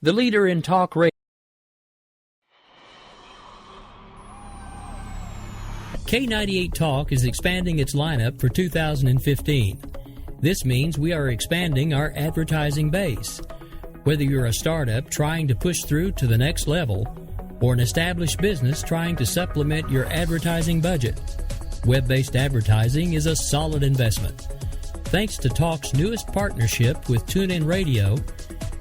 The leader in talk radio. K98 Talk is expanding its lineup for 2015. This means we are expanding our advertising base. Whether you're a startup trying to push through to the next level or an established business trying to supplement your advertising budget, web-based advertising is a solid investment. Thanks to Talk's newest partnership with TuneIn Radio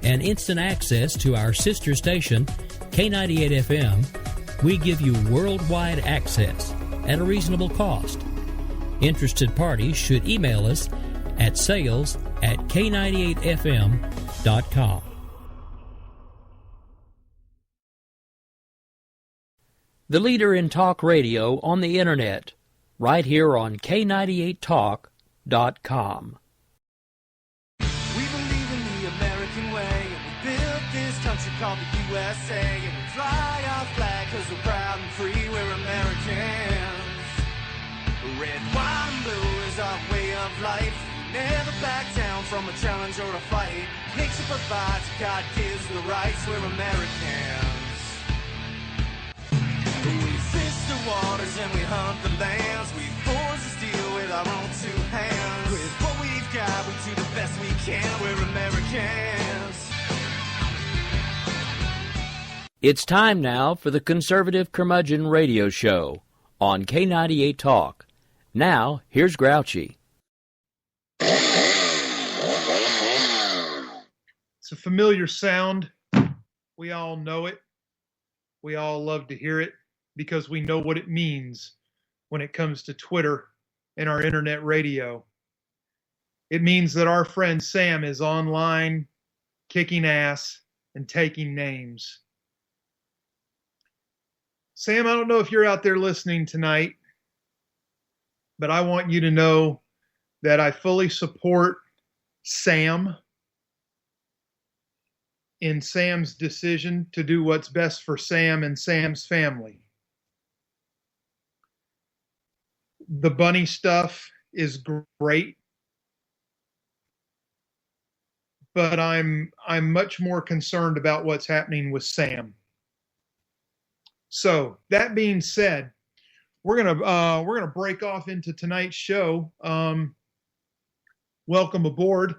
and instant access to our sister station, K98 FM, we give you worldwide access at a reasonable cost. Interested parties should email us at sales@k98fm.com. The leader in talk radio on the Internet, right here on K98Talk.com. We believe in the American way, and we built this country called the USA, and we fly our flag because we're proud and free, we're Americans. Red, white, and blue is our way of life. We never back down from a challenge or a fight. Nature provides, God gives the rights, we're Americans. We fish the waters and we hunt the lands. We forge the steel with our own two hands. With what we've got, we do the best we can, we're Americans. It's time now for the Conservative Curmudgeon Radio Show on K98 Talk. Now, here's Grouchy. It's a familiar sound. We all know it. We all love to hear it because we know what it means when it comes to Twitter and our internet radio. It means that our friend Sam is online, kicking ass, and taking names. Sam, I don't know if you're out there listening tonight, but I want you to know that I fully support Sam in Sam's decision to do what's best for Sam and Sam's family. The bunny stuff is great, but I'm much more concerned about what's happening with Sam. So that being said, we're gonna break off into tonight's show. Welcome aboard.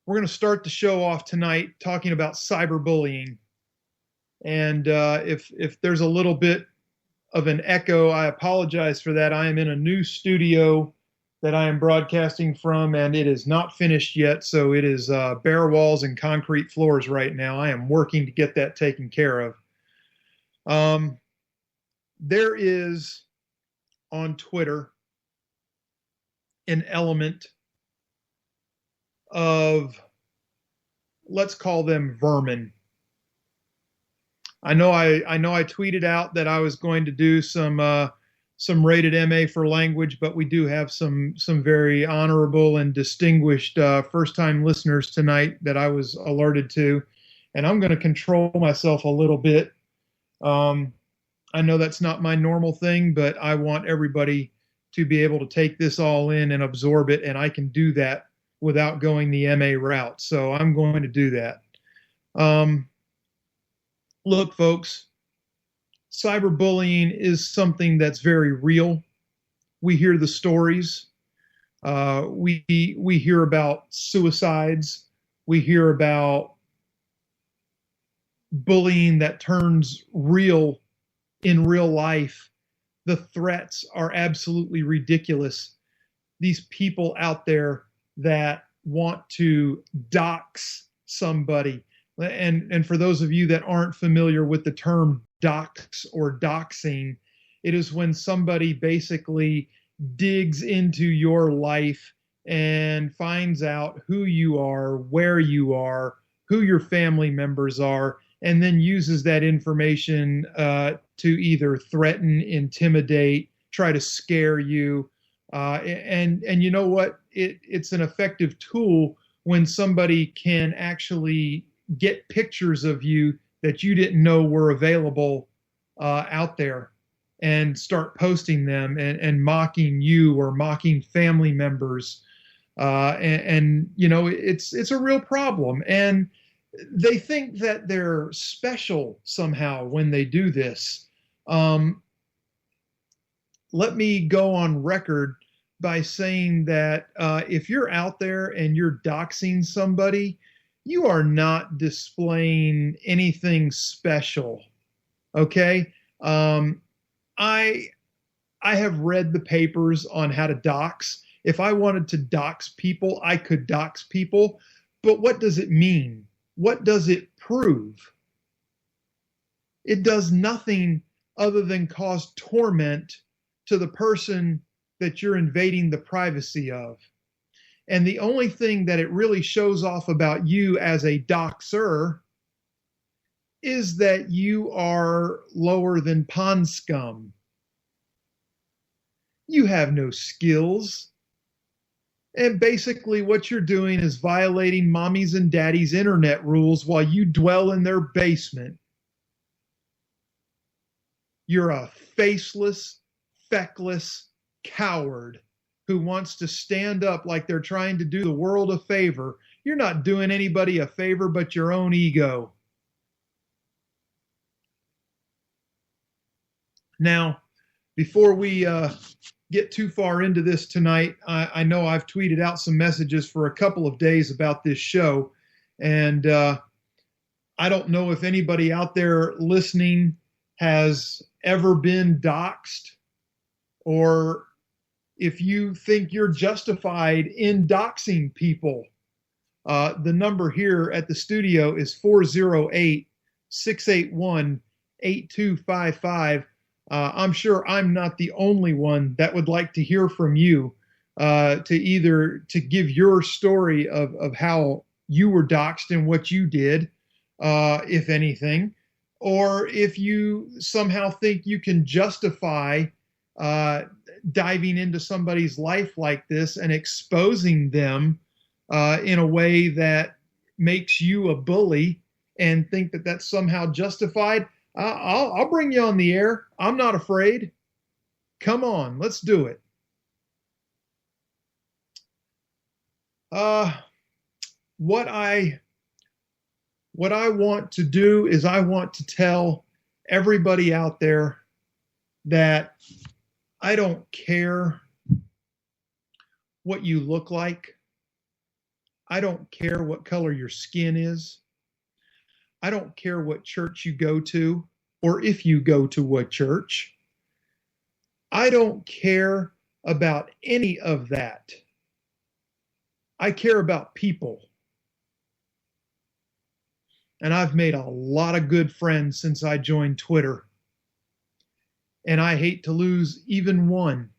We're gonna start the show off tonight talking about cyberbullying, and if there's a little bit of an echo, I apologize for that. I am in a new studio that I am broadcasting from, and it is not finished yet, so it is bare walls and concrete floors right now. I am working to get that taken care of. There is on Twitter an element of, let's call them vermin. I know I tweeted out that I was going to do some rated MA for language, but we do have some very honorable and distinguished first-time listeners tonight that I was alerted to, and I'm going to control myself a little bit. I know that's not my normal thing, but I want everybody to be able to take this all in and absorb it, and I can do that without going the MA route. So I'm going to do that. Look, folks, cyberbullying is something that's very real. We hear the stories. We hear about suicides. We hear about bullying that turns real in real life. The threats are absolutely ridiculous. These people out there that want to dox somebody. And for those of you that aren't familiar with the term dox or doxing, it is when somebody basically digs into your life and finds out who you are, where you are, who your family members are, and then uses that information to either threaten, intimidate, try to scare you. And you know what? It's an effective tool when somebody can actually get pictures of you that you didn't know were available out there and start posting them and mocking you or mocking family members. And you know, it's a real problem. And they think that they're special somehow when they do this. Let me go on record by saying that if you're out there and you're doxing somebody, you are not displaying anything special. Okay? I have read the papers on how to dox. If I wanted to dox people, I could dox people. But what does it mean? What does it prove? It does nothing other than cause torment to the person that you're invading the privacy of. And the only thing that it really shows off about you as a doxer is that you are lower than pond scum. You have no skills. And basically what you're doing is violating mommy's and daddy's internet rules while you dwell in their basement. You're a faceless, feckless coward who wants to stand up like they're trying to do the world a favor. You're not doing anybody a favor but your own ego. Now, before we get too far into this tonight, I know I've tweeted out some messages for a couple of days about this show, and I don't know if anybody out there listening has ever been doxed, or if you think you're justified in doxing people. The number here at the studio is 408-681-8255. I'm sure I'm not the only one that would like to hear from you, to give your story of how you were doxed and what you did, if anything, or if you somehow think you can justify diving into somebody's life like this and exposing them in a way that makes you a bully and think that that's somehow justified. I'll bring you on the air. I'm not afraid. Come on, let's do it. What I want to do is I want to tell everybody out there that I don't care what you look like. I don't care what color your skin is. I don't care what church you go to, or if you go to what church. I don't care about any of that. I care about people. And I've made a lot of good friends since I joined Twitter. And I hate to lose even one,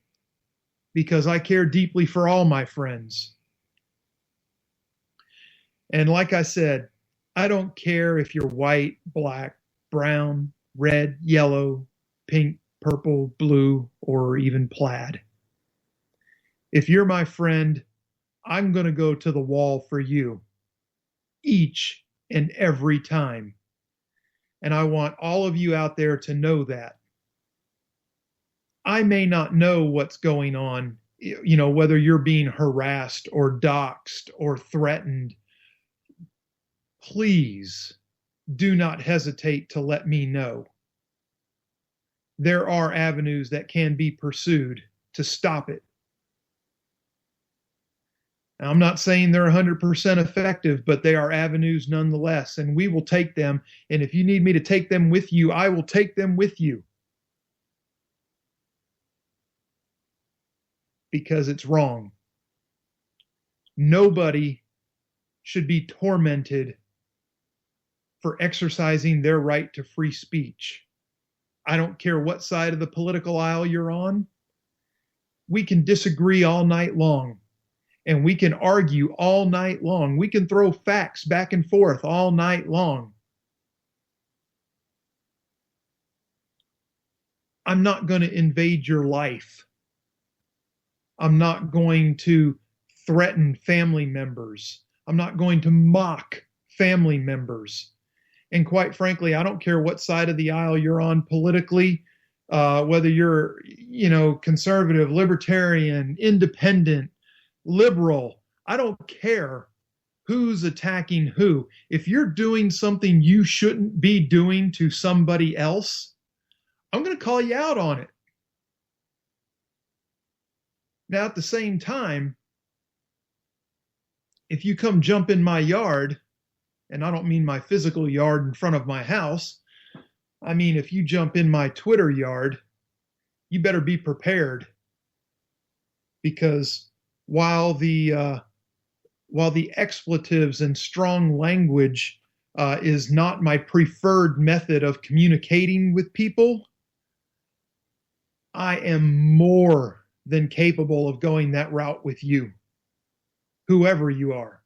because I care deeply for all my friends. And like I said, I don't care if you're white, black, brown, red, yellow, pink, purple, blue, or even plaid. If you're my friend, I'm going to go to the wall for you each and every time. And I want all of you out there to know that. I may not know what's going on, whether you're being harassed or doxxed or threatened. Please do not hesitate to let me know. There are avenues that can be pursued to stop it. Now, I'm not saying they're 100% effective, but they are avenues nonetheless, and we will take them. And if you need me to take them with you, I will take them with you. Because it's wrong. Nobody should be tormented for exercising their right to free speech. I don't care what side of the political aisle you're on. We can disagree all night long, and we can argue all night long. We can throw facts back and forth all night long. I'm not going to invade your life. I'm not going to threaten family members. I'm not going to mock family members. And quite frankly, I don't care what side of the aisle you're on politically, whether you're, conservative, libertarian, independent, liberal. I don't care. who's attacking who. If you're doing something you shouldn't be doing to somebody else, I'm going to call you out on it. Now, at the same time, if you come jump in my yard, and I don't mean my physical yard in front of my house, I mean if you jump in my Twitter yard, you better be prepared, because while the expletives and strong language is not my preferred method of communicating with people, I am more than capable of going that route with you, whoever you are.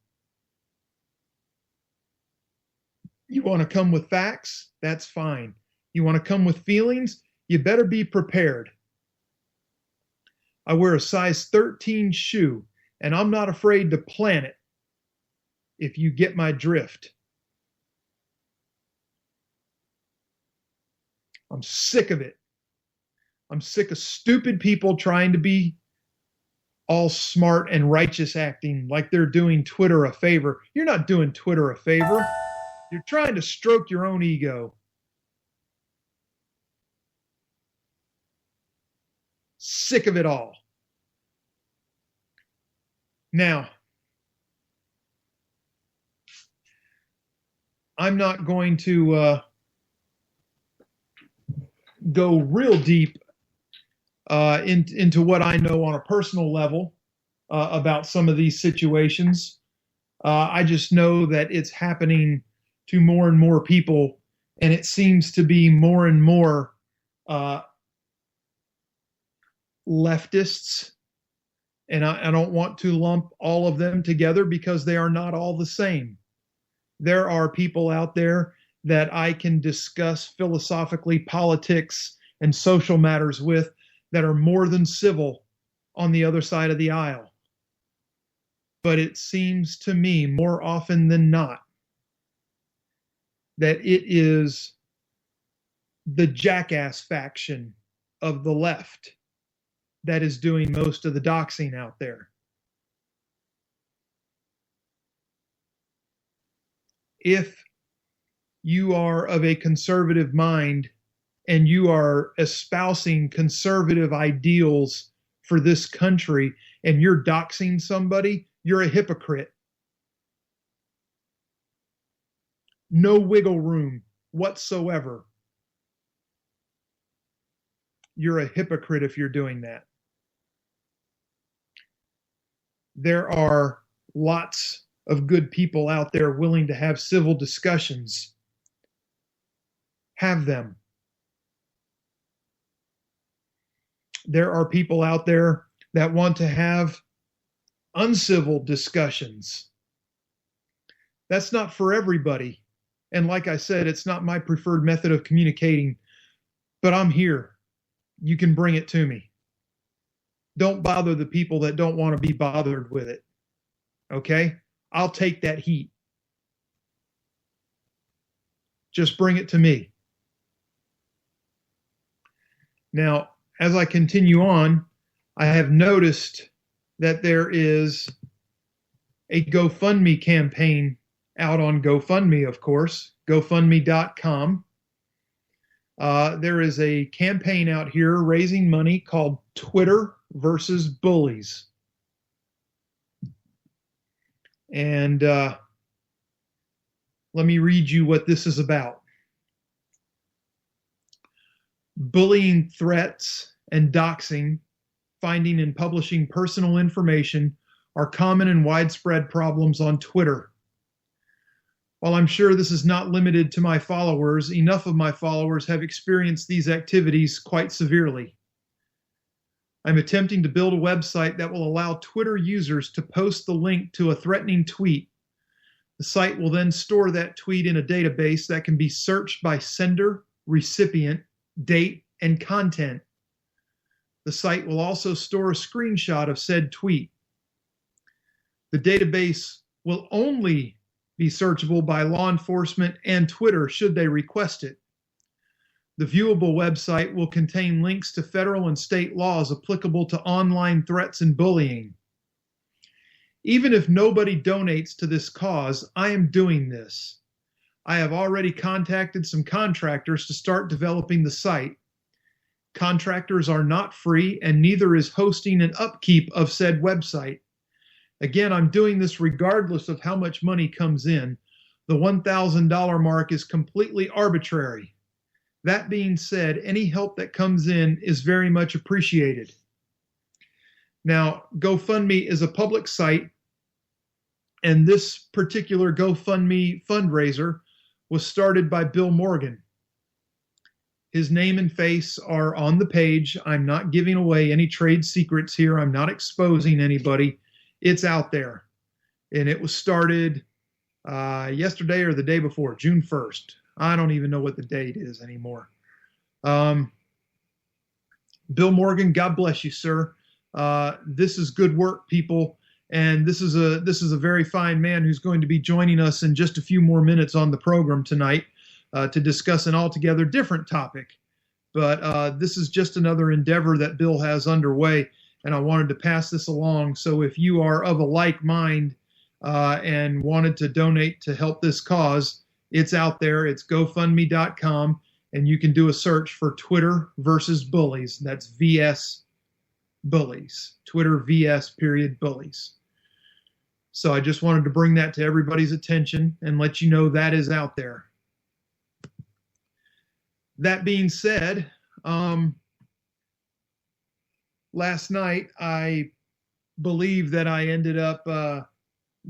You want to come with facts? That's fine. You want to come with feelings? You better be prepared. I wear a size 13 shoe, and I'm not afraid to plant it if you get my drift. I'm sick of it. I'm sick of stupid people trying to be all smart and righteous acting like they're doing Twitter a favor. You're not doing Twitter a favor. You're trying to stroke your own ego. Sick of it all. Now, I'm not going to go real deep into what I know on a personal level about some of these situations. I just know that it's happening to more and more people, and it seems to be more and more leftists. And I don't want to lump all of them together because they are not all the same. There are people out there that I can discuss philosophically politics and social matters with that are more than civil on the other side of the aisle. But it seems to me more often than not that it is the jackass faction of the left that is doing most of the doxing out there. If you are of a conservative mind and you are espousing conservative ideals for this country and you're doxing somebody, you're a hypocrite. No wiggle room whatsoever. You're a hypocrite if you're doing that. There are lots of good people out there willing to have civil discussions. Have them. There are people out there that want to have uncivil discussions. That's not for everybody. And like I said, it's not my preferred method of communicating, but I'm here. You can bring it to me. Don't bother the people that don't want to be bothered with it. Okay? I'll take that heat. Just bring it to me. Now, as I continue on, I have noticed that there is a GoFundMe campaign out on GoFundMe, of course, GoFundMe.com. There is a campaign out here raising money called Twitter versus Bullies. And let me read you what this is about. Bullying threats and doxing, finding and publishing personal information are common and widespread problems on Twitter. While I'm sure this is not limited to my followers, enough of my followers have experienced these activities quite severely. I'm attempting to build a website that will allow Twitter users to post the link to a threatening tweet. The site will then store that tweet in a database that can be searched by sender, recipient, date, and content. The site will also store a screenshot of said tweet. The database will only be searchable by law enforcement and Twitter should they request it. The viewable website will contain links to federal and state laws applicable to online threats and bullying. Even if nobody donates to this cause, I am doing this. I have already contacted some contractors to start developing the site. Contractors are not free, and neither is hosting and upkeep of said website. Again, I'm doing this regardless of how much money comes in. The $1,000 mark is completely arbitrary. That being said, any help that comes in is very much appreciated. Now, GoFundMe is a public site, and this particular GoFundMe fundraiser was started by Bill Morgan. His name and face are on the page. I'm not giving away any trade secrets here. I'm not exposing anybody. It's out there. And it was started yesterday or the day before, June 1st. I don't even know what the date is anymore. Bill Morgan, God bless you, sir. This is good work, people. And this is a very fine man who's going to be joining us in just a few more minutes on the program tonight to discuss an altogether different topic. But this is just another endeavor that Bill has underway, and I wanted to pass this along. So if you are of a like mind and wanted to donate to help this cause, it's out there. It's GoFundMe.com, and you can do a search for Twitter versus Bullies. That's VS Bullies. Twitter VS period Bullies. So I just wanted to bring that to everybody's attention and let you know that is out there. That being said, last night I believe that I ended up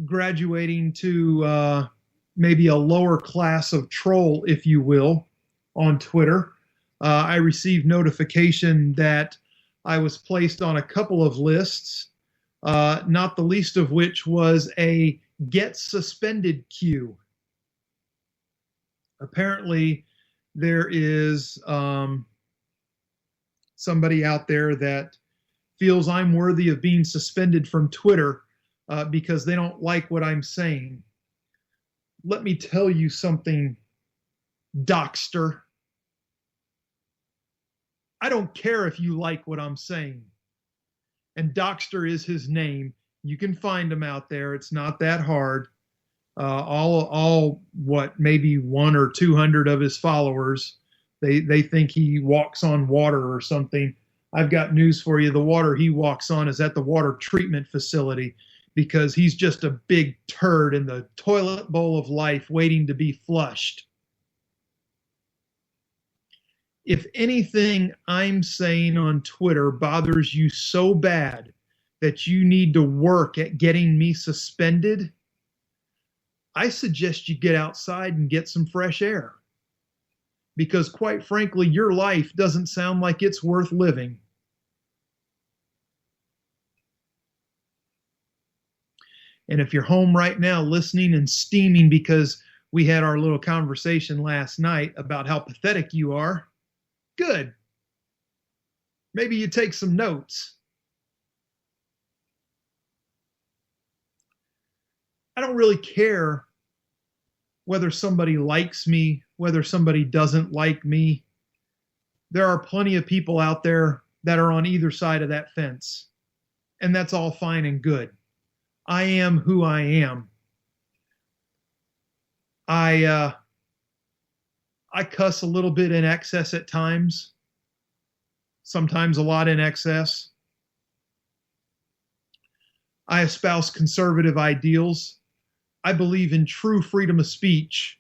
graduating to maybe a lower class of troll, if you will, on Twitter. I received notification that I was placed on a couple of lists, not the least of which was a get suspended queue. Apparently, there is somebody out there that feels I'm worthy of being suspended from Twitter because they don't like what I'm saying. Let me tell you something, Doxter. I don't care if you like what I'm saying. And Doxter is his name. You can find him out there. It's not that hard. Maybe 100 or 200 of his followers, they think he walks on water or something. I've got news for you. The water he walks on is at the water treatment facility because he's just a big turd in the toilet bowl of life waiting to be flushed. If anything I'm saying on Twitter bothers you so bad that you need to work at getting me suspended, I suggest you get outside and get some fresh air. Because quite frankly, your life doesn't sound like it's worth living. And if you're home right now listening and steaming because we had our little conversation last night about how pathetic you are, good. Maybe you take some notes. I don't really care whether somebody likes me, whether somebody doesn't like me. There are plenty of people out there that are on either side of that fence. And that's all fine and good. I am who I am. I cuss a little bit in excess at times. Sometimes a lot in excess. I espouse conservative ideals. I believe in true freedom of speech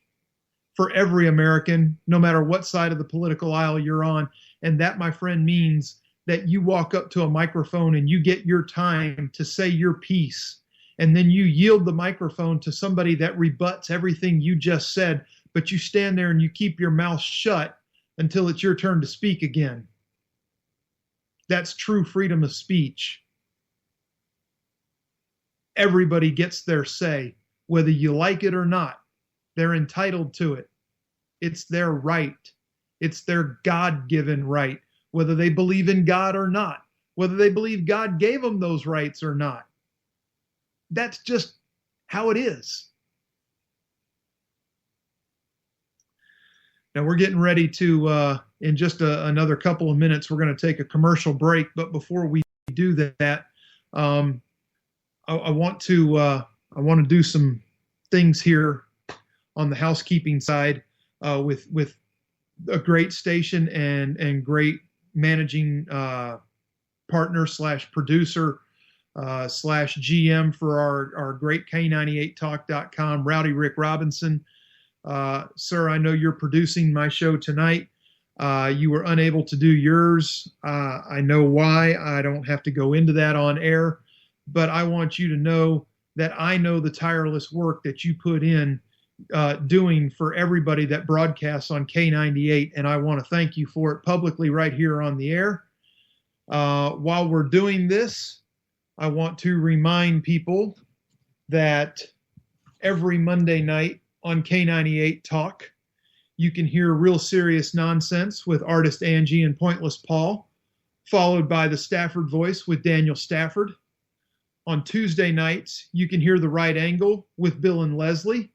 for every American, no matter what side of the political aisle you're on. And that, my friend, means that you walk up to a microphone and you get your time to say your piece. And then you yield the microphone to somebody that rebuts everything you just said, but you stand there and you keep your mouth shut until it's your turn to speak again. That's true freedom of speech. Everybody gets their say, whether you like it or not. They're entitled to it. It's their right. It's their God-given right, whether they believe in God or not, whether they believe God gave them those rights or not. That's just how it is. Now we're getting ready to, in just another couple of minutes, we're going to take a commercial break. But before we do that, I want to do some things here on the housekeeping side with a great station and great managing partner / producer / GM for our great K98talk.com, Rowdy Rick Robinson. Sir, I know you're producing my show tonight. You were unable to do yours. I know why. I don't have to go into that on air, but I want you to know that I know the tireless work that you put in doing for everybody that broadcasts on K98, and I want to thank you for it publicly right here on the air. While we're doing this, I want to remind people that every Monday night on K98 Talk, you can hear Real Serious Nonsense with artist Angie and Pointless Paul, followed by the Stafford Voice with Daniel Stafford. On Tuesday nights, you can hear The Right Angle with Bill and Leslie,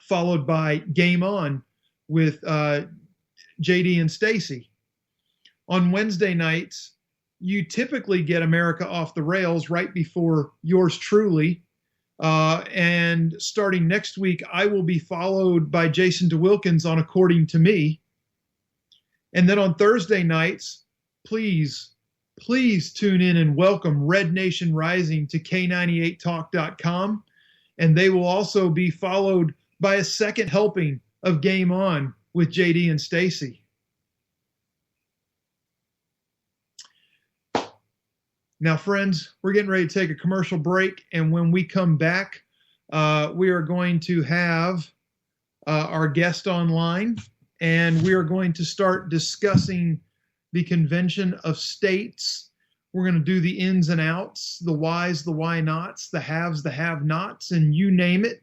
followed by Game On with JD and Stacy. On Wednesday nights, you typically get America Off the Rails right before yours truly. And starting next week, I will be followed by Jason DeWilkins on According to Me. And then on Thursday nights, please tune in and welcome Red Nation Rising to K98talk.com. And they will also be followed by a second helping of Game On with JD and Stacy. Now, friends, we're getting ready to take a commercial break, and when we come back, we are going to have our guest online, and we are going to start discussing the Convention of States. We're going to do the ins and outs, the whys, the why nots, the haves, the have-nots, and you name it.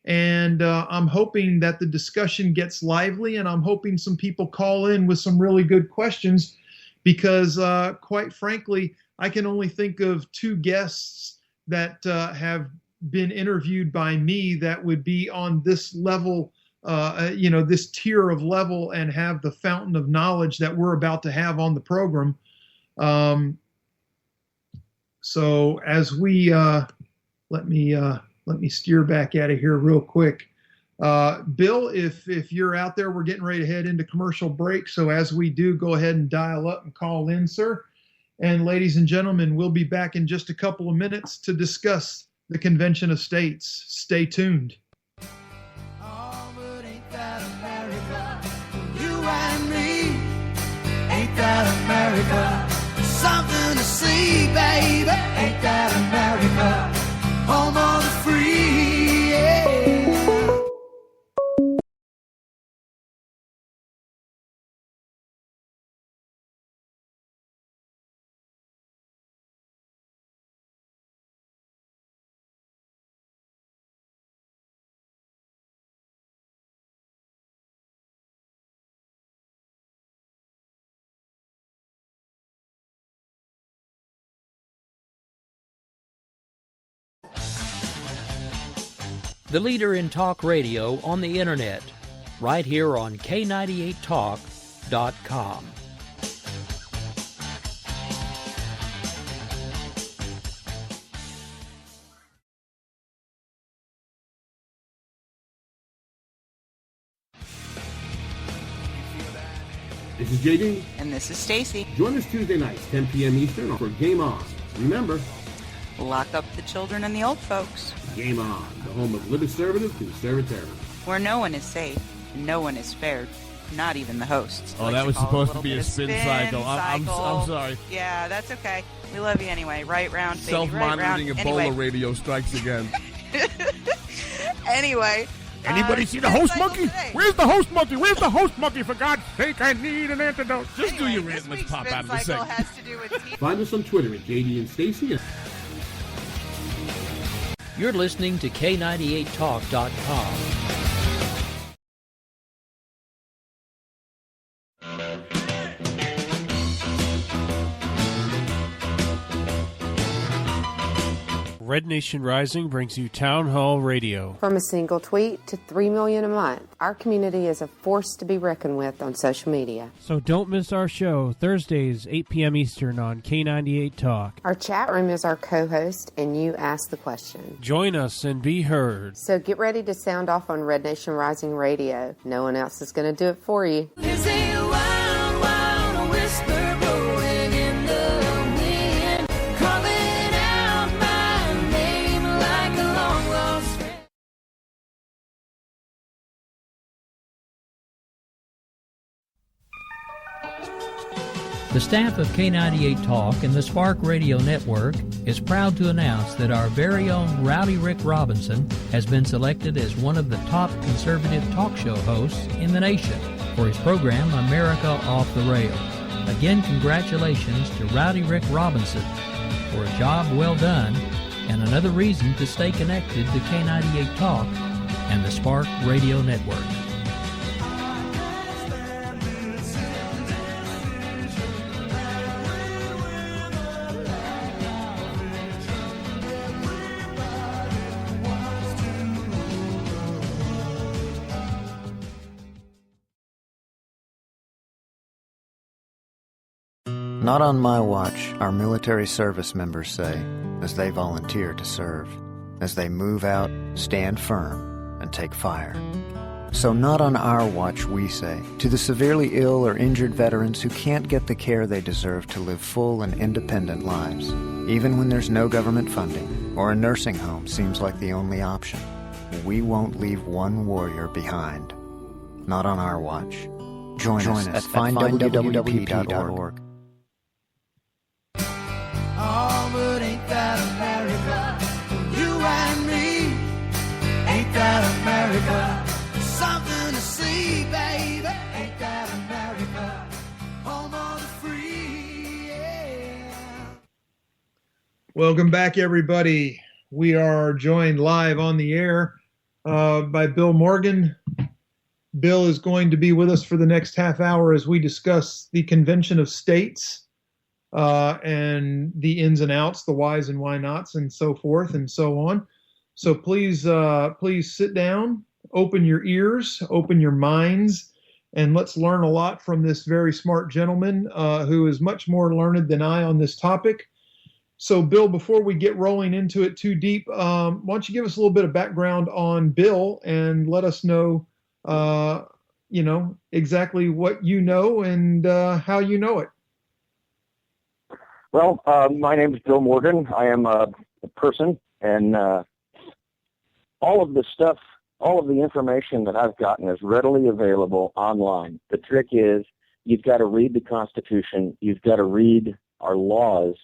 And I'm hoping that the discussion gets lively, and I'm hoping some people call in with some really good questions because, quite frankly, I can only think of two guests that have been interviewed by me that would be on this level, this tier of level and have the fountain of knowledge that we're about to have on the program. So as we, let me steer back out of here real quick. Bill, if you're out there, we're getting ready to head into commercial break. So as we do, go ahead and dial up and call in, sir. And ladies and gentlemen, we'll be back in just a couple of minutes to discuss the Convention of States. Stay tuned. Oh, but ain't that America? You and me, ain't that America? Something to see, baby. Ain't that America? Home of the free, yeah. The leader in talk radio on the internet, right here on K98talk.com. This is JD. And this is Stacy. Join us Tuesday nights, 10 p.m. Eastern, for Game On. Remember, Lock up the children and the old folks. Game On, the home of conservative conservatism. Where no one is safe, and no one is spared, not even the hosts. Oh, that was supposed to be a spin cycle. I'm sorry. Yeah, that's okay. We love you anyway. Right round, baby. Self-monitoring right Ebola anyway. radio strikes again. Anyway. Anybody see the host monkey? Today. Where's the host monkey? Where's the host monkey? For God's sake, I need an antidote. Just do your rant. Let's pop out of the segment. Has to do with Find us on Twitter at JD and Stacy. You're listening to K98talk.com. Red Nation Rising brings you Town Hall Radio. From a single tweet to 3 million a month, our community is a force to be reckoned with on social media. So don't miss our show, Thursdays, 8 p.m. Eastern on K98 Talk. Our chat room is our co-host, and you ask the question. Join us and be heard. So get ready to sound off on Red Nation Rising Radio. No one else is going to do it for you. There's a wild, wild whisper blowing in the wind, calling out my name like a long lost friend. The staff of K98 Talk and the Spark Radio Network is proud to announce that our very own Rowdy Rick Robinson has been selected as one of the top conservative talk show hosts in the nation for his program America Off the Rail. Again, congratulations to Rowdy Rick Robinson for a job well done and another reason to stay connected to K98 Talk and the Spark Radio Network. Not on my watch, our military service members say, as they volunteer to serve, as they move out, stand firm, and take fire. So not on our watch, we say, to the severely ill or injured veterans who can't get the care they deserve to live full and independent lives, even when there's no government funding, or a nursing home seems like the only option. We won't leave one warrior behind. Not on our watch. Join us at findwwp.org. Oh, but ain't that America? You and me, ain't that America? Something to see, baby. Ain't that America? Home of the free, yeah. Welcome back, everybody. We are joined live on the air by Bill Morgan. Bill is going to be with us for the next half hour as we discuss the Convention of States and the ins and outs, the whys and why nots, and so forth and so on. So please sit down, open your ears, open your minds, and let's learn a lot from this very smart gentleman who is much more learned than I on this topic. So, Bill, before we get rolling into it too deep, why don't you give us a little bit of background on Bill and let us know, exactly what you know and how you know it. Well, my name is Bill Morgan. I am a person, and all of the stuff, all of the information that I've gotten is readily available online. The trick is you've got to read the Constitution. You've got to read our laws,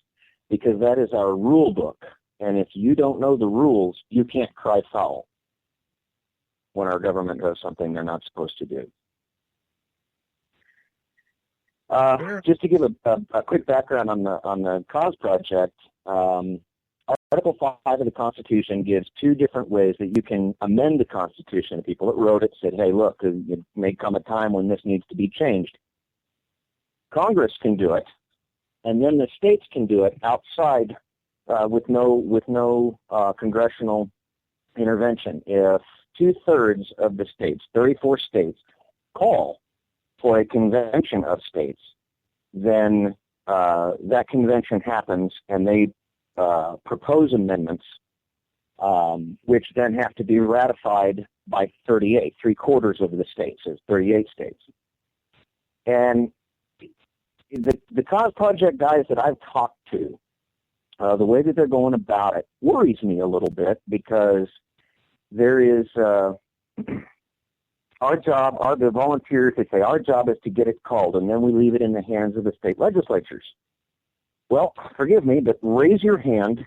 because that is our rule book. And if you don't know the rules, you can't cry foul when our government does something they're not supposed to do. Just to give a quick background on the Cause Project, Article 5 of the Constitution gives two different ways that you can amend the Constitution. The people that wrote it said, hey, look, it may come a time when this needs to be changed. Congress can do it, and then the states can do it outside with no congressional intervention. If 2/3 of the states, 34 states, call for a convention of states, then that convention happens, and they propose amendments, which then have to be ratified by 38, 3/4 of the states, there's 38 states. And the Cause Project guys that I've talked to, the way that they're going about it worries me a little bit, because there is our job, the volunteers, they say our job is to get it called, and then we leave it in the hands of the state legislatures. Well, forgive me, but raise your hand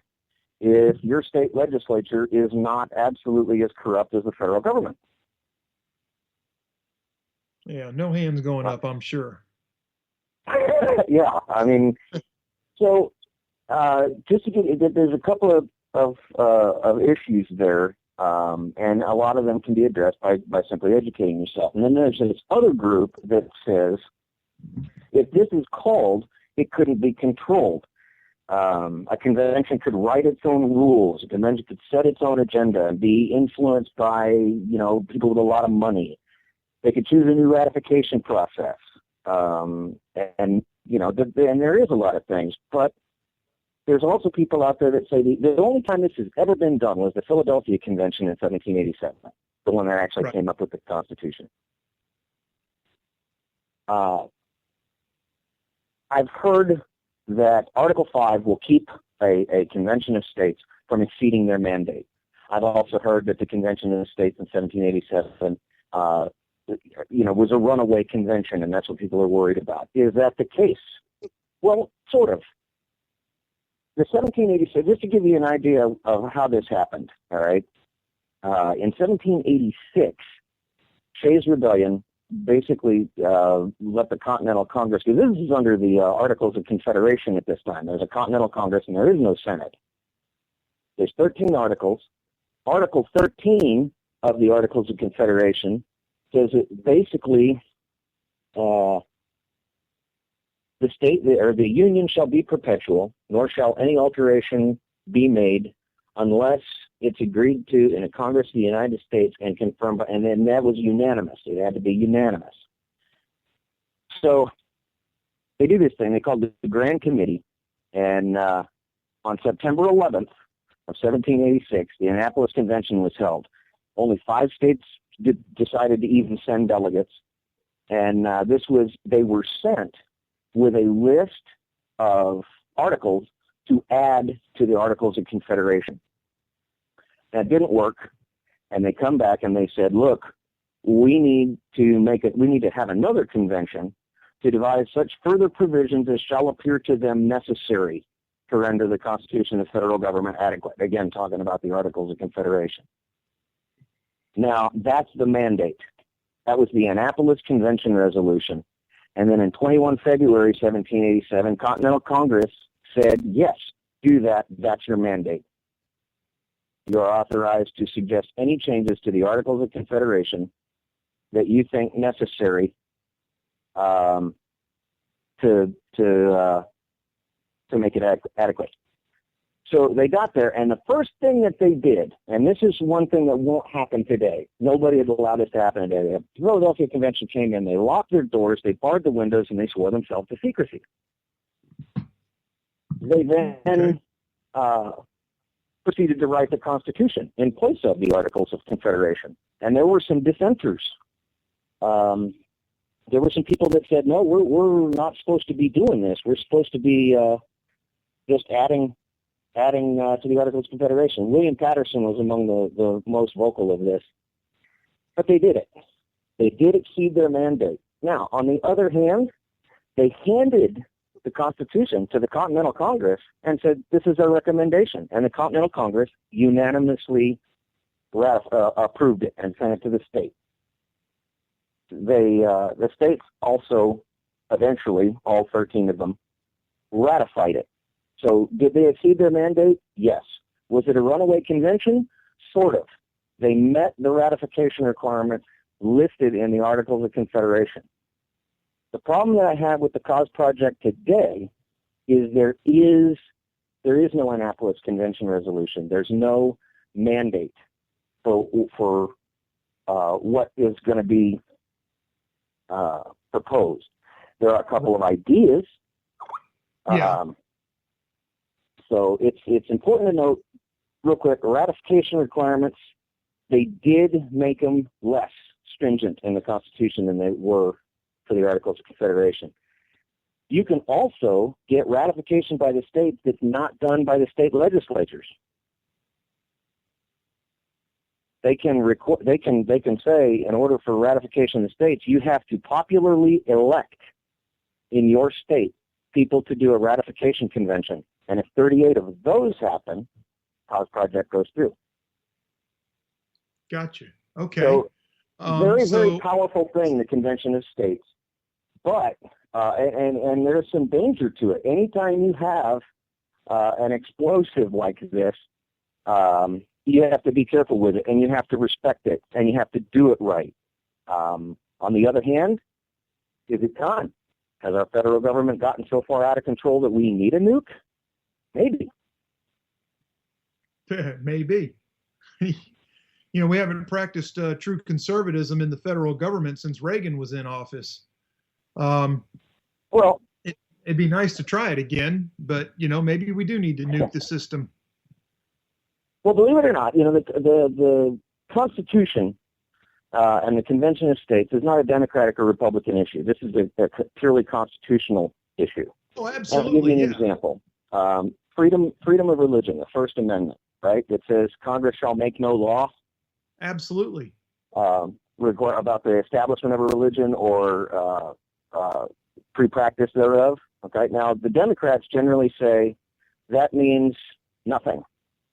if your state legislature is not absolutely as corrupt as the federal government. Yeah, no hands going up, I'm sure. Yeah, I mean, so just to get, there's a couple of issues there, and a lot of them can be addressed by simply educating yourself. And then there's this other group that says if this is called, it couldn't be controlled. A convention could write its own rules. A convention could set its own agenda and be influenced by, people with a lot of money. They could choose a new ratification process. And there is a lot of things. But there's also people out there that say the only time this has ever been done was the Philadelphia Convention in 1787, the one that actually came up with the Constitution. I've heard that Article 5 will keep a convention of states from exceeding their mandate. I've also heard that the Convention of the States in 1787, was a runaway convention, and that's what people are worried about. Is that the case? Well, sort of. The 1786, just to give you an idea of how this happened, all right? In 1786, Shays' Rebellion basically let the Continental Congress, because this is under the Articles of Confederation at this time. There's a Continental Congress and there is no Senate. There's 13 articles. Article 13 of the Articles of Confederation says that basically the Union shall be perpetual, nor shall any alteration be made unless it's agreed to in a Congress of the United States and confirmed by, and then that was unanimous. It had to be unanimous. So they do this thing. They called it the Grand Committee, and on September 11th of 1786, the Annapolis Convention was held. Only 5 states decided to even send delegates, and they were sent with a list of articles to add to the Articles of Confederation. That didn't work, and they come back and they said, look, we need to have another convention to devise such further provisions as shall appear to them necessary to render the Constitution of the federal government adequate. Again, talking about the Articles of Confederation. Now, that's the mandate. That was the Annapolis Convention resolution. And then in 21 February 1787, Continental Congress said, yes, do that. That's your mandate. You are authorized to suggest any changes to the Articles of Confederation that you think necessary to make it adequate. So they got there, and the first thing that they did, and this is one thing that won't happen today. Nobody had allowed this to happen today. The Philadelphia Convention came in, they locked their doors, they barred the windows, and they swore themselves to secrecy. They then proceeded to write the Constitution in place of the Articles of Confederation. And there were some dissenters. There were some people that said, no, we're not supposed to be doing this. We're supposed to be just adding to the Articles of Confederation. William Patterson was among the most vocal of this. But they did it. They did exceed their mandate. Now, on the other hand, they handed the Constitution to the Continental Congress and said, this is our recommendation. And the Continental Congress unanimously approved it and sent it to the state. The states also, eventually, all 13 of them, ratified it. So did they exceed their mandate? Yes. Was it a runaway convention? Sort of. They met the ratification requirements listed in the Articles of Confederation. The problem that I have with the Cause Project today is there is no Annapolis Convention resolution. There's no mandate for what is going to be proposed. There are a couple of ideas. So it's important to note, real quick, ratification requirements, they did make them less stringent in the Constitution than they were for the Articles of Confederation. You can also get ratification by the states that's not done by the state legislatures. They can say, in order for ratification of the states, you have to popularly elect in your state people to do a ratification convention. And if 38 of those happen, Cause Project goes through. Gotcha. Okay. So, very powerful thing, the Convention of States. But, and there's some danger to it. Anytime you have an explosive like this, you have to be careful with it, and you have to respect it, and you have to do it right. On the other hand, is it time? Has our federal government gotten so far out of control that we need a nuke? Maybe. Maybe. We haven't practiced true conservatism in the federal government since Reagan was in office. Well, it'd be nice to try it again, but maybe we do need to nuke the system. Well, believe it or not, the Constitution and the Convention of States is not a Democratic or Republican issue. This is a purely constitutional issue. Oh, absolutely. I'll give you an example. Freedom of religion, the First Amendment, right? It says Congress shall make no law. Absolutely. About the establishment of a religion or pre-practice thereof. Okay. Now, the Democrats generally say that means nothing.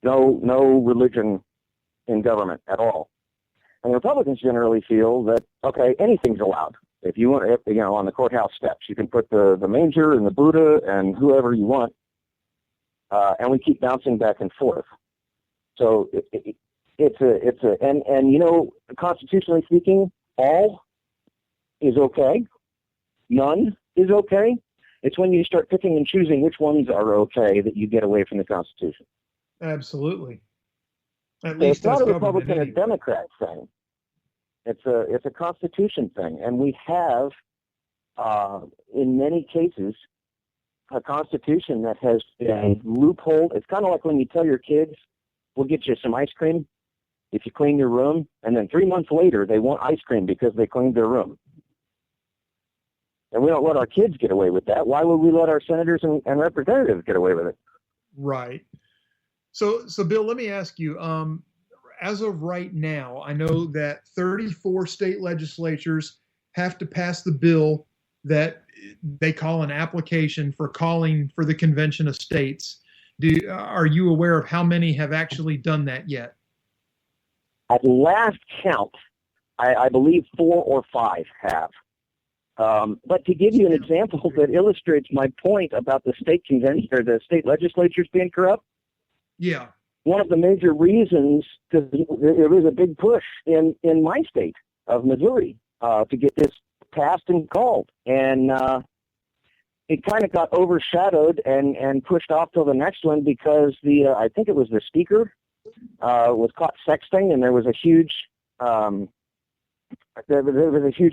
No religion in government at all. And the Republicans generally feel that, okay, anything's allowed. If you want, on the courthouse steps, you can put the manger and the Buddha and whoever you want, and we keep bouncing back and forth. So constitutionally speaking, all is okay, none is okay. It's when you start picking and choosing which ones are okay that you get away from the Constitution. Absolutely. At least it's not a Republican or Democrat thing. It's a Constitution thing, and we have, in many cases, a Constitution that has been loopholed. It's kind of like when you tell your kids, "We'll get you some ice cream if you clean your room," and then 3 months later they want ice cream because they cleaned their room. And we don't let our kids get away with that. Why would we let our senators and representatives get away with it? Right. So Bill, let me ask you, as of right now, I know that 34 state legislatures have to pass the bill that they call an application for calling for the Convention of States. Are you aware of how many have actually done that yet? At last count, I believe 4 or 5 have. But to give you an example that illustrates my point about the state convention or the state legislatures being corrupt, yeah, one of the major reasons, because there was a big push in my state of Missouri to get this passed and called, and it kind of got overshadowed and pushed off till the next one because I think it was the speaker was caught sexting, and there was a huge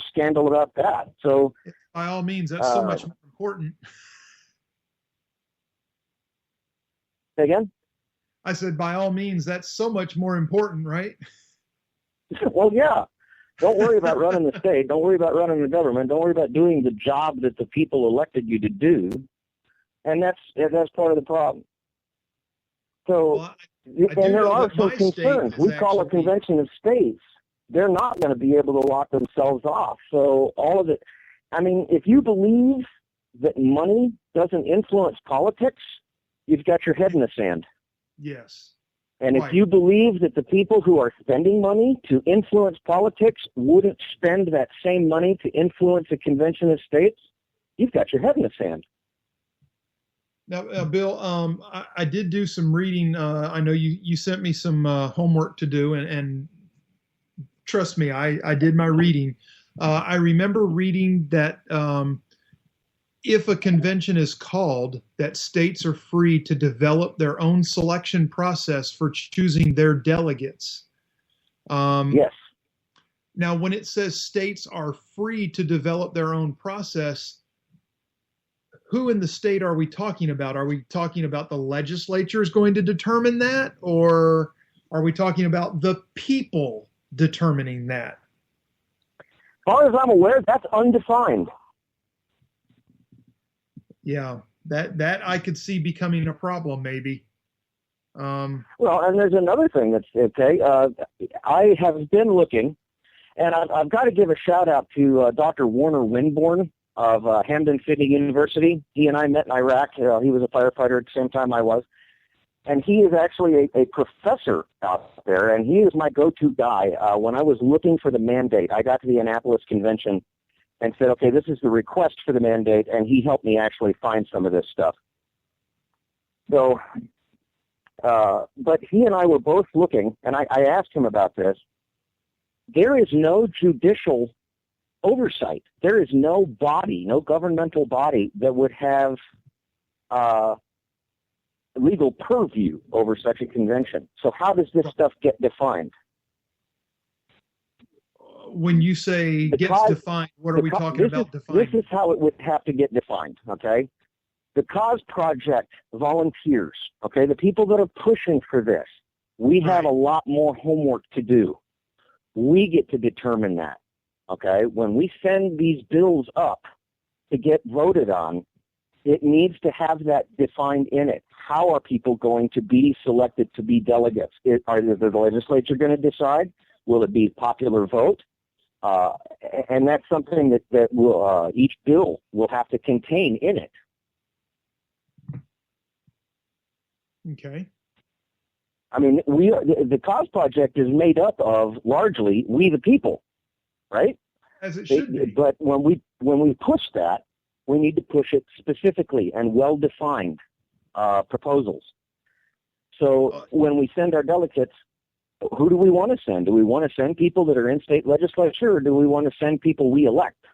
scandal about that. So by all means, that's so much more important. Say again? I said, by all means, that's so much more important, right? Well, yeah. Don't worry about running the state. Don't worry about running the government. Don't worry about doing the job that the people elected you to do. And that's part of the problem. So, and there are some concerns. We call a convention of states. They're not going to be able to lock themselves off. So all of it, I mean, if you believe that money doesn't influence politics, you've got your head in the sand. Yes. And if you believe that the people who are spending money to influence politics wouldn't spend that same money to influence a convention of states, you've got your head in the sand. Now, Bill, I did do some reading. I know you sent me some homework to do, and trust me, I did my reading. I remember reading that if a convention is called, that states are free to develop their own selection process for choosing their delegates. Yes. Now, when it says states are free to develop their own process, who in the state are we talking about? Are we talking about the legislature is going to determine that, or are we talking about the people determining that? As far as I'm aware, that's undefined. Yeah, that I could see becoming a problem, maybe. Well, and there's another thing that's okay. I have been looking, and I've got to give a shout out to Dr. Warner Winborn of Hamden Sydney University. He and I met in Iraq. He was a firefighter at the same time I was. And he is actually a professor out there, and he is my go-to guy. When I was looking for the mandate, I got to the Annapolis Convention and said, okay, this is the request for the mandate, and he helped me actually find some of this stuff. So, but he and I were both looking, and I asked him about this. There is no judicial oversight. There is no body, no governmental body that would have legal purview over such a convention. So how does this stuff get defined? When you say gets defined, what are we talking about defining? This is how it would have to get defined, okay? The Cause Project volunteers, okay, the people that are pushing for this, we have a lot more homework to do. We get to determine that, okay? When we send these bills up to get voted on, it needs to have that defined in it. How are people going to be selected to be delegates? Are the legislature going to decide? Will it be popular vote? And that's something that will, each bill will have to contain in it. Okay. I mean, the Cause Project is made up of largely we the people, right? As it should be. But when we push that, we need to push it specifically and well-defined proposals. So when we send our delegates, who do we want to send? Do we want to send people that are in state legislature, or do we want to send people we elect?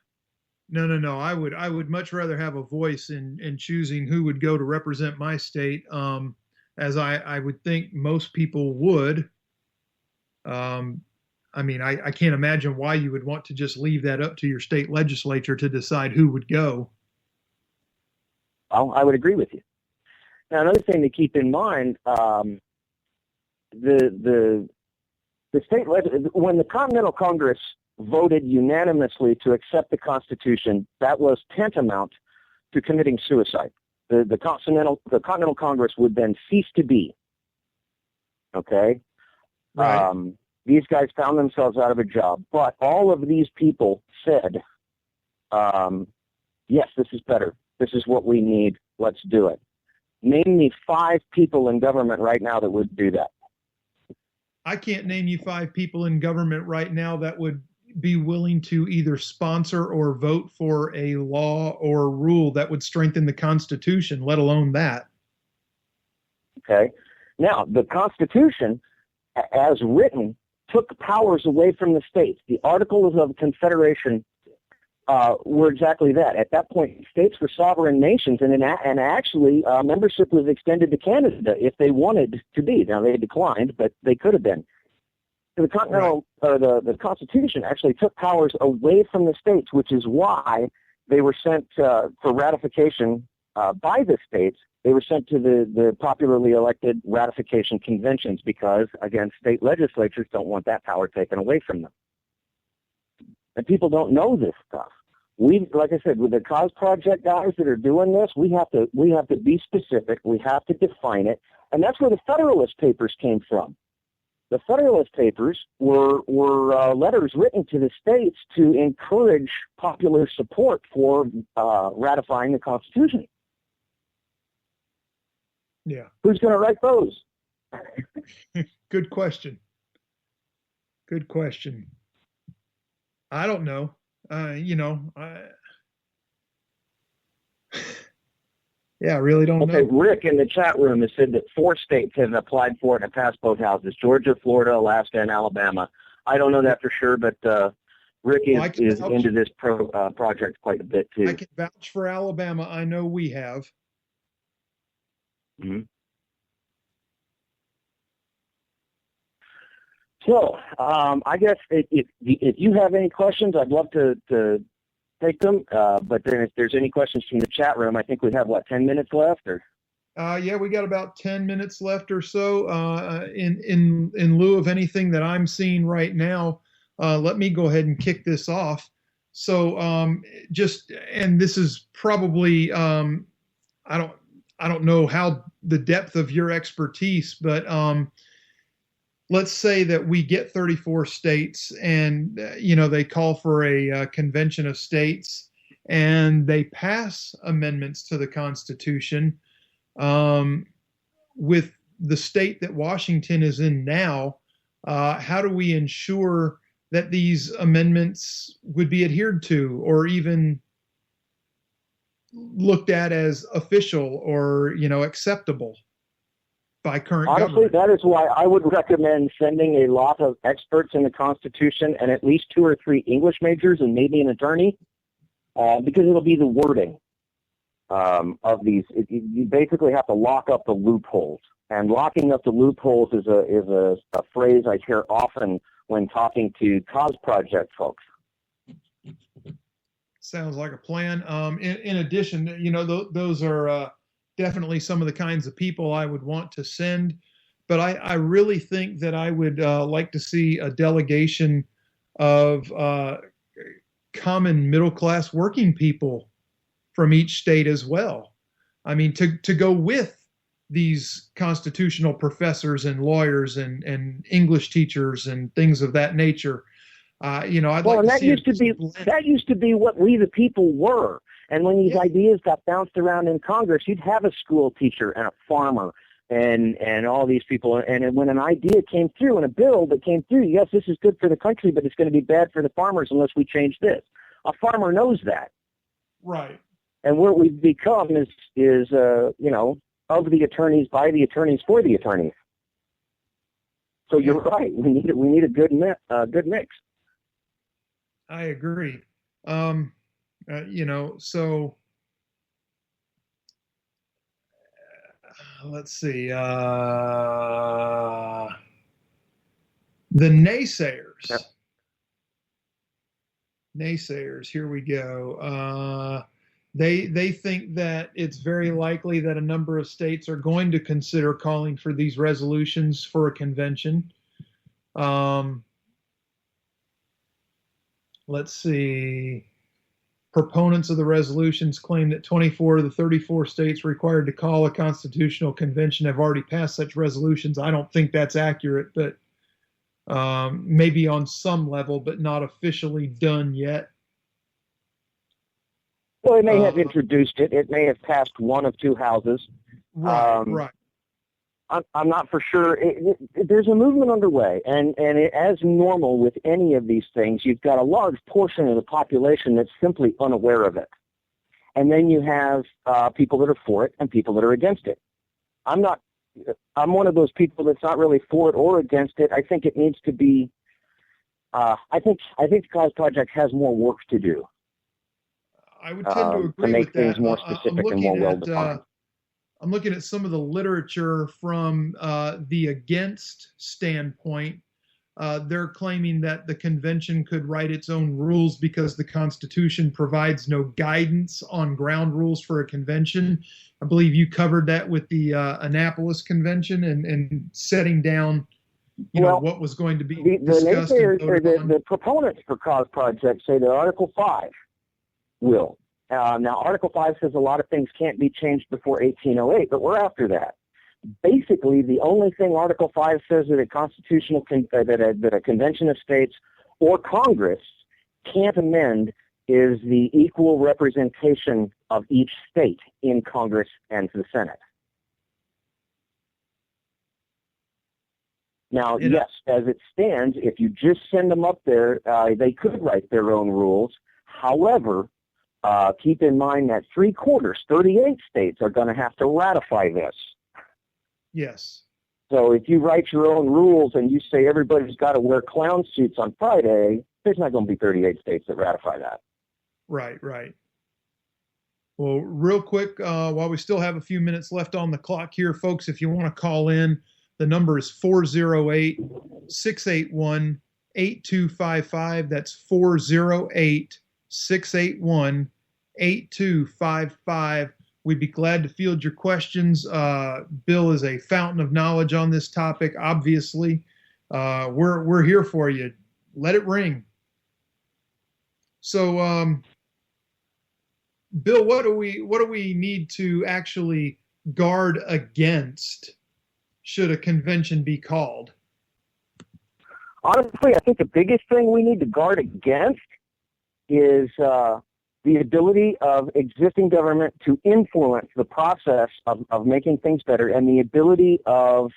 No. I would much rather have a voice in choosing who would go to represent my state, as I would think most people would. I mean, I can't imagine why you would want to just leave that up to your state legislature to decide who would go. Well, I would agree with you. Now, another thing to keep in mind, the state when the Continental Congress voted unanimously to accept the Constitution, that was tantamount to committing suicide. The Continental Congress would then cease to be. Okay? Right. These guys found themselves out of a job, but all of these people said, yes, this is better. This is what we need. Let's do it. Name me 5 people in government right now that would do that. I can't name you 5 people in government right now that would be willing to either sponsor or vote for a law or rule that would strengthen the Constitution, let alone that. Okay. Now, the Constitution, as written, took powers away from the states. The Articles of Confederation were exactly that. At that point, states were sovereign nations, and actually membership was extended to Canada if they wanted to be. Now, they declined, but they could have been. The Continental, or the Constitution actually took powers away from the states, which is why they were sent for ratification by the states. They were sent to the popularly elected ratification conventions because, again, state legislatures don't want that power taken away from them. And people don't know this stuff. Like I said, with the Cause Project guys that are doing this, we have to be specific. We have to define it, and that's where the Federalist Papers came from. The Federalist Papers were letters written to the states to encourage popular support for ratifying the Constitution. Yeah. Who's going to write those? Good question. Good question. I don't know. I really don't know. Okay, Rick in the chat room has said that 4 states have applied for it and passed both houses: Georgia, Florida, Alaska, and Alabama. I don't know that for sure, but Rick is into this project quite a bit too. I can vouch for Alabama. I know we have. Mm-hmm. So, I guess if you have any questions, I'd love to take them. But then if there's any questions from the chat room, I think we have, 10 minutes left? Or yeah, we got about 10 minutes left or so. In lieu of anything that I'm seeing right now, let me go ahead and kick this off. So and this is probably, I don't know how the depth of your expertise, but let's say that we get 34 states and, they call for a convention of states and they pass amendments to the Constitution. With the state that Washington is in now, how do we ensure that these amendments would be adhered to or even looked at as official or, acceptable by current Honestly, government? that is why I would recommend sending a lot of experts in the Constitution and at least 2 or 3 English majors and maybe an attorney, because it'll be the wording. of these. You basically have to lock up the loopholes, and locking up the loopholes is a phrase I hear often when talking to cause project folks. Sounds like a plan. In addition, those are definitely some of the kinds of people I would want to send. But I really think that I would like to see a delegation of common middle-class working people from each state as well. I mean, to go with these constitutional professors and lawyers and English teachers and things of that nature. I'd like to see that used to be what we the people were. And when these ideas got bounced around in Congress, you'd have a school teacher and a farmer and all these people. And when an idea came through and a bill that came through, yes, this is good for the country, but it's going to be bad for the farmers unless we change this. A farmer knows that. Right. And what we've become is of the attorneys, by the attorneys, for the attorneys. So you're right. We need a good mix. I agree. Let's see. The naysayers. Yep. Naysayers. Here we go. They think that it's very likely that a number of states are going to consider calling for these resolutions for a convention. Let's see. Proponents of the resolutions claim that 24 of the 34 states required to call a constitutional convention have already passed such resolutions. I don't think that's accurate, but maybe on some level, but not officially done yet. Well, it may have introduced it. It may have passed one of two houses. Right. I'm not for sure. There's a movement underway, and as normal with any of these things, you've got a large portion of the population that's simply unaware of it. And then you have people that are for it and people that are against it. I'm one of those people that's not really for it or against it. I think it needs to be, I think the Cause Project has more work to do. I would tend to agree to make with things that. more specific and more well-defined. I'm looking at some of the literature from the against standpoint. They're claiming that the convention could write its own rules because the Constitution provides no guidance on ground rules for a convention. I believe you covered that with the Annapolis Convention and setting down, what was going to be discussed. The proponents for Cause Project say that Article 5 will. Now, Article 5 says a lot of things can't be changed before 1808, but we're after that. Basically, the only thing Article 5 says that a convention of states or Congress can't amend is the equal representation of each state in Congress and the Senate. Now, yes, as it stands, if you just send them up there, they could write their own rules. However, keep in mind that 38 states are going to have to ratify this. Yes. So if you write your own rules and you say everybody's got to wear clown suits on Friday, there's not going to be 38 states that ratify that. Right. Well, real quick, while we still have a few minutes left on the clock here, folks, if you want to call in, the number is 408-681-8255. That's 408-681-8255. We'd be glad to field your questions. Bill is a fountain of knowledge on this topic, obviously. We're here for you. Let it ring. So, Bill, what do we need to actually guard against should a convention be called? Honestly, I think the biggest thing we need to guard against is the ability of existing government to influence the process of making things better, and the ability of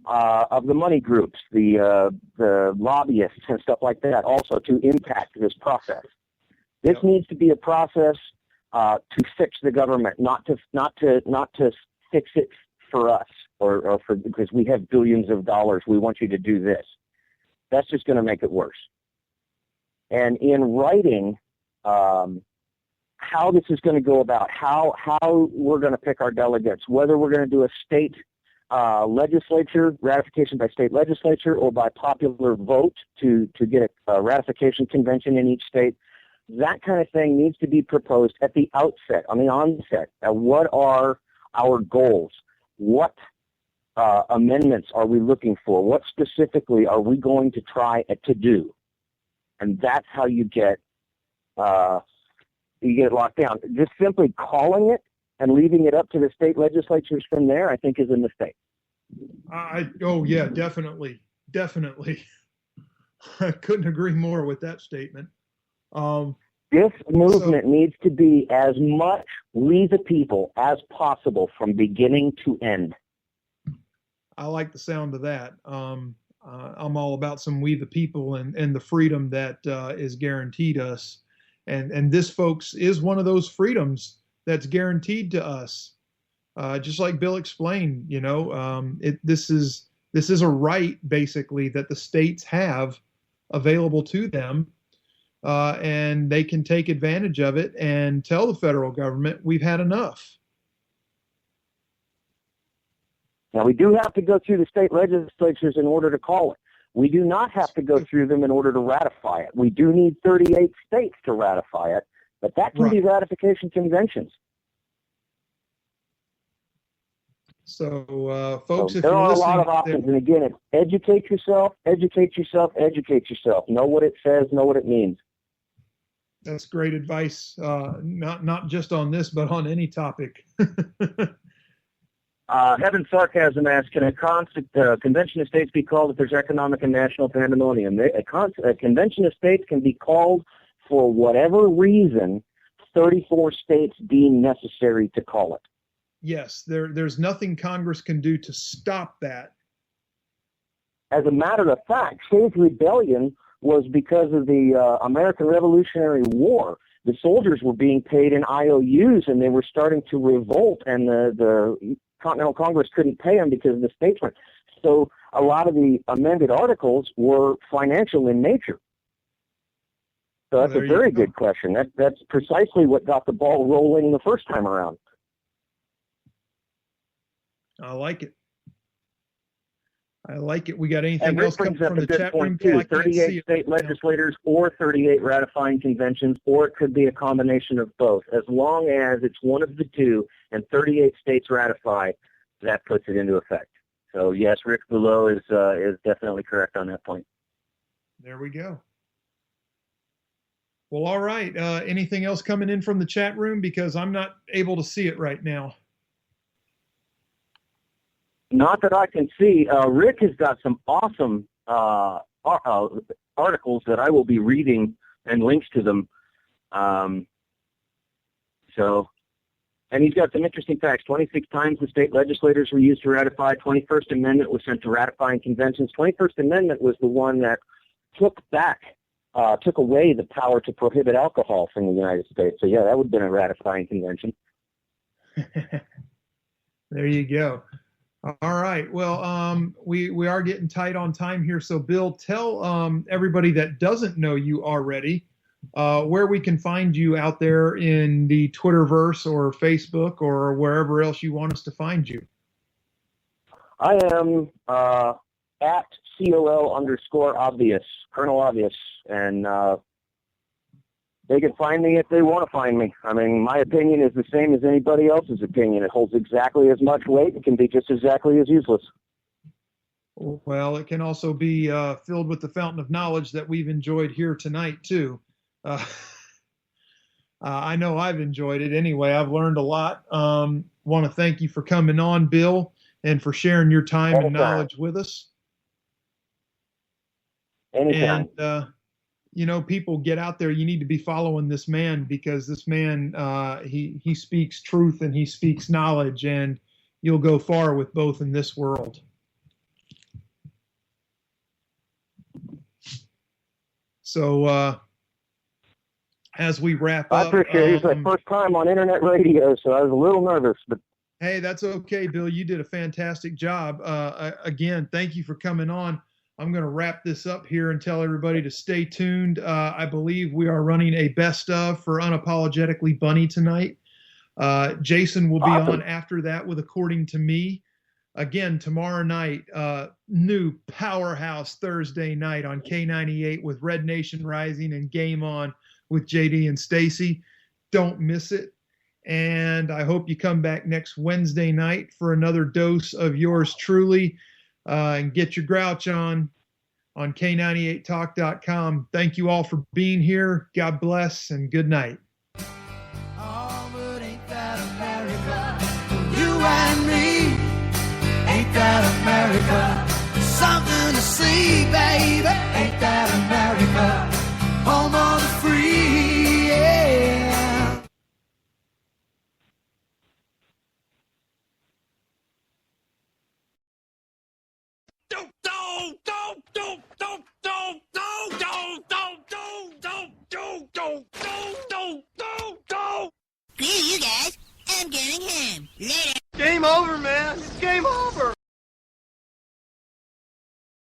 the money groups, the lobbyists and stuff like that, also to impact this process. This needs to be a process to fix the government, not to fix it for us or for because we have billions of dollars. We want you to do this. That's just going to make it worse. And in writing how how this is going to go about, how we're going to pick our delegates, whether we're going to do a state legislature, ratification by state legislature, or by popular vote to get a ratification convention in each state. That kind of thing needs to be proposed at the outset, on the onset. What are our goals? What amendments are we looking for? What specifically are we going to try to do? And that's how you get it locked down. Just simply calling it and leaving it up to the state legislatures from there, I think, is a mistake. Oh yeah, definitely. I couldn't agree more with that statement. This movement needs to be as much we the people as possible from beginning to end. I like the sound of that. I'm all about some we the people and the freedom that is guaranteed us. And this, folks, is one of those freedoms that's guaranteed to us. Just like Bill explained, this is a right, basically, that the states have available to them. And they can take advantage of it and tell the federal government we've had enough. Now, we do have to go through the state legislatures in order to call it. We do not have to go through them in order to ratify it. We do need 38 states to ratify it, but that can be ratification conventions. So, folks, if there are a lot of listening, options. And again, it's educate yourself, educate yourself, educate yourself. Know what it says, know what it means. That's great advice, not just on this, but on any topic. Heaven Sarcasm asks, can a convention of states be called if there's economic and national pandemonium? A convention of states can be called for whatever reason 34 states deem necessary to call it. Yes, there's nothing Congress can do to stop that. As a matter of fact, Shays' Rebellion was because of the American Revolutionary War. The soldiers were being paid in IOUs, and they were starting to revolt, and the Continental Congress couldn't pay them because of the states were. So a lot of the amended articles were financial in nature. So that's a very good question. That's precisely what got the ball rolling the first time around. I like it. We got anything else coming from the chat room? 38 state legislators or 38 ratifying conventions, or it could be a combination of both. As long as it's one of the two and 38 states ratify, that puts it into effect. So yes, Rick Below is definitely correct on that point. There we go. Well, all right. Anything else coming in from the chat room? Because I'm not able to see it right now. Not that I can see. Rick has got some awesome articles that I will be reading and links to them. And he's got some interesting facts. 26 times the state legislators were used to ratify. 21st Amendment was sent to ratifying conventions. 21st Amendment was the one that took away the power to prohibit alcohol from the United States. So, yeah, that would have been a ratifying convention. There you go. All right. Well, we are getting tight on time here. So, Bill, tell everybody that doesn't know you already where we can find you out there in the Twitterverse or Facebook or wherever else you want us to find you. I am at COL_obvious, Colonel Obvious, and they can find me if they want to find me. I mean, my opinion is the same as anybody else's opinion. It holds exactly as much weight. It can be just exactly as useless. Well, it can also be filled with the fountain of knowledge that we've enjoyed here tonight, too. I know I've enjoyed it anyway. I've learned a lot. Want to thank you for coming on, Bill, and for sharing your time and knowledge with us. Anytime. And, people, get out there. You need to be following this man because this man, he speaks truth and he speaks knowledge, and you'll go far with both in this world. So, as we wrap up, I appreciate it. It's my first time on internet radio, so I was a little nervous, but hey, that's okay, Bill. You did a fantastic job. Again, thank you for coming on. I'm going to wrap this up here and tell everybody to stay tuned. I believe we are running a best of for Unapologetically Bunny tonight. Jason will be on after that with According to Me. Again, tomorrow night, new powerhouse Thursday night on K98 with Red Nation Rising and Game On with JD and Stacy. Don't miss it. And I hope you come back next Wednesday night for another dose of yours truly. And get your grouch on K98talk.com. Thank you all for being here. God bless and good night. Oh, but ain't that America? You and me. Ain't that America? Something to see, baby. Ain't that America? Home of the free, yeah. Screw you guys. I'm getting home. Later. Game over, man. It's game over.